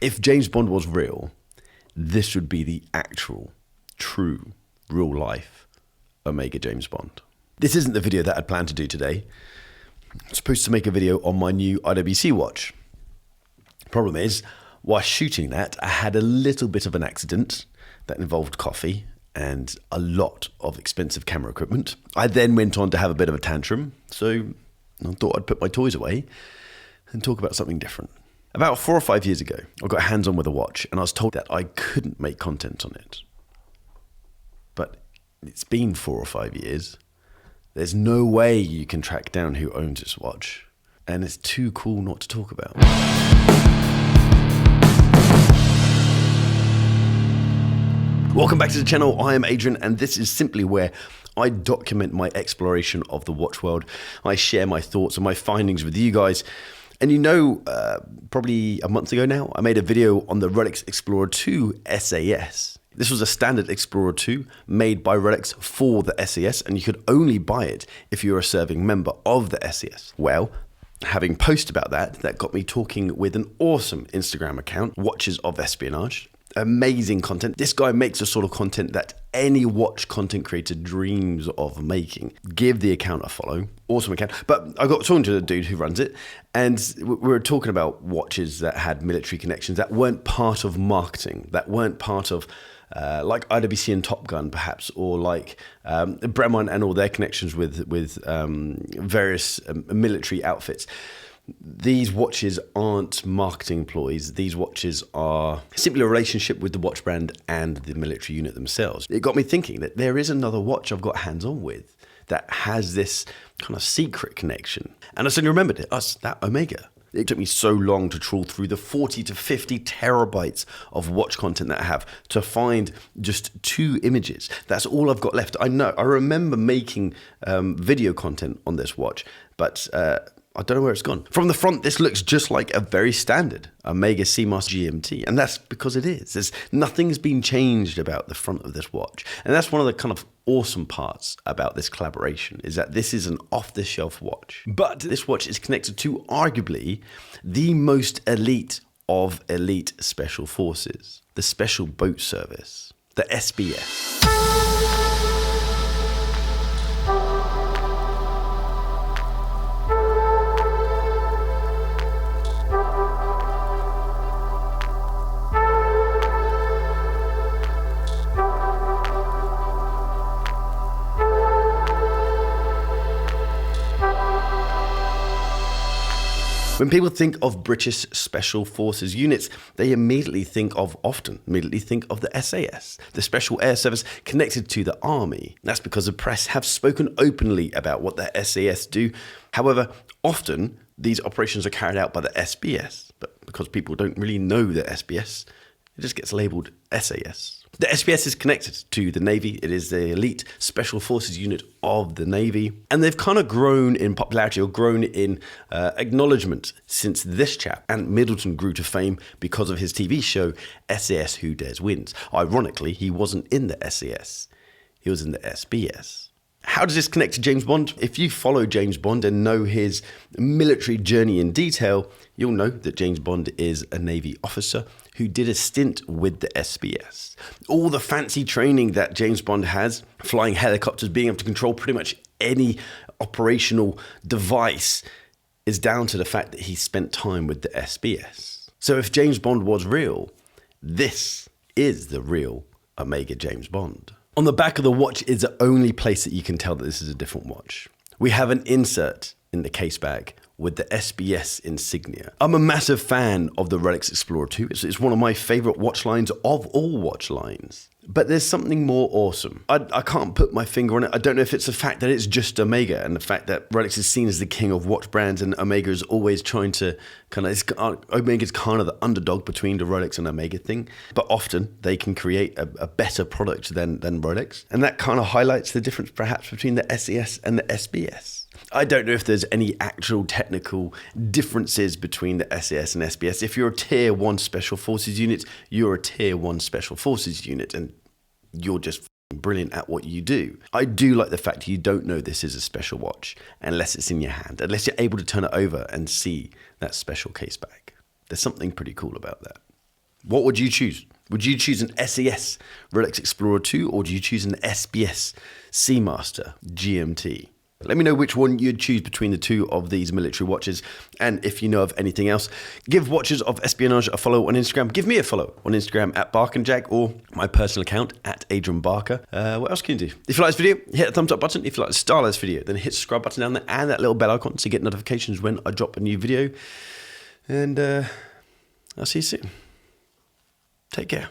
If James Bond was real, this would be the actual, true, real life Omega James Bond. This isn't the video that I'd planned to do today. I'm supposed to make a video on my new IWC watch. Problem is, while shooting that, I had a little bit of an accident that involved coffee and a lot of expensive camera equipment. I then went on to have a bit of a tantrum, so I thought I'd put my toys away and talk about something different. About 4 or 5 years ago, I got hands-on with a watch and I was told that I couldn't make content on it. But it's been 4 or 5 years. There's no way you can track down who owns this watch, and it's too cool not to talk about. Welcome back to the channel. I am Adrian, and this is simply where I document my exploration of the watch world. I share my thoughts and my findings with you guys. And you know, probably a month ago now, I made a video on the Rolex Explorer 2 SAS. This was a standard Explorer 2 made by Rolex for the SAS, and you could only buy it if you were a serving member of the SAS. Well, having posted about that got me talking with an awesome Instagram account, Watches of Espionage. Amazing content. This guy makes the sort of content that any watch content creator dreams of making. Give the account a follow. Awesome account. But I got talking to the dude who runs it, and we were talking about watches that had military connections that weren't part of marketing, that weren't part of like IWC and Top Gun perhaps, or like Bremont and all their connections with various military outfits. These watches aren't marketing ploys. These watches are simply a relationship with the watch brand and the military unit themselves. It got me thinking that there is another watch I've got hands-on with that has this kind of secret connection. And I suddenly remembered it, that Omega. It took me so long to trawl through the 40 to 50 terabytes of watch content that I have to find just 2 images. That's all I've got left. I know, I remember making video content on this watch, but I don't know where it's gone. From the front, this looks just like a very standard Omega Seamaster GMT, and that's because it is. Nothing's been changed about the front of this watch, and that's one of the kind of awesome parts about this collaboration, is that this is an off-the-shelf watch. But this watch is connected to arguably the most elite of elite special forces, the Special Boat Service, the SBS. When people think of British Special Forces units, they immediately think of the SAS, the Special Air Service connected to the army. That's because the press have spoken openly about what the SAS do. However, often these operations are carried out by the SBS, but because people don't really know the SBS, it just gets labelled SAS. The SBS is connected to the Navy. It is the elite special forces unit of the Navy. And they've kind of grown in popularity, or grown in acknowledgement since this chap, Ant Middleton, grew to fame because of his TV show, SAS Who Dares Wins. Ironically, he wasn't in the SAS. He was in the SBS. How does this connect to James Bond? If you follow James Bond and know his military journey in detail, you'll know that James Bond is a Navy officer who did a stint with the SBS. All the fancy training that James Bond has, flying helicopters, being able to control pretty much any operational device, is down to the fact that he spent time with the SBS. So if James Bond was real, this is the real Omega James Bond. On the back of the watch is the only place that you can tell that this is a different watch. We have an insert in the case bag with the SBS insignia. I'm a massive fan of the Rolex Explorer 2. It's one of my favorite watch lines of all watch lines. But there's something more awesome. I can't put my finger on it. I don't know if it's the fact that it's just Omega and the fact that Rolex is seen as the king of watch brands, and Omega is always trying to Omega's kind of the underdog between the Rolex and Omega thing. But often they can create a better product than Rolex. And that kind of highlights the difference perhaps between the SAS and the SBS. I don't know if there's any actual technical differences between the SAS and SBS. If you're a tier 1 special forces unit, you're a tier 1 special forces unit, and you're just brilliant at what you do. I do like the fact you don't know this is a special watch unless it's in your hand, unless you're able to turn it over and see that special case bag. There's something pretty cool about that. What would you choose? Would you choose an SAS Rolex Explorer 2 or do you choose an SBS Seamaster GMT? Let me know which one you'd choose between the two of these military watches. And if you know of anything else, give Watches of Espionage a follow on Instagram. Give me a follow on Instagram at BarkandJack or my personal account at Adrian Barker. What else can you do? If you like this video, hit the thumbs up button. If you like the style of this video, then hit the subscribe button down there and that little bell icon to get notifications when I drop a new video. And I'll see you soon. Take care.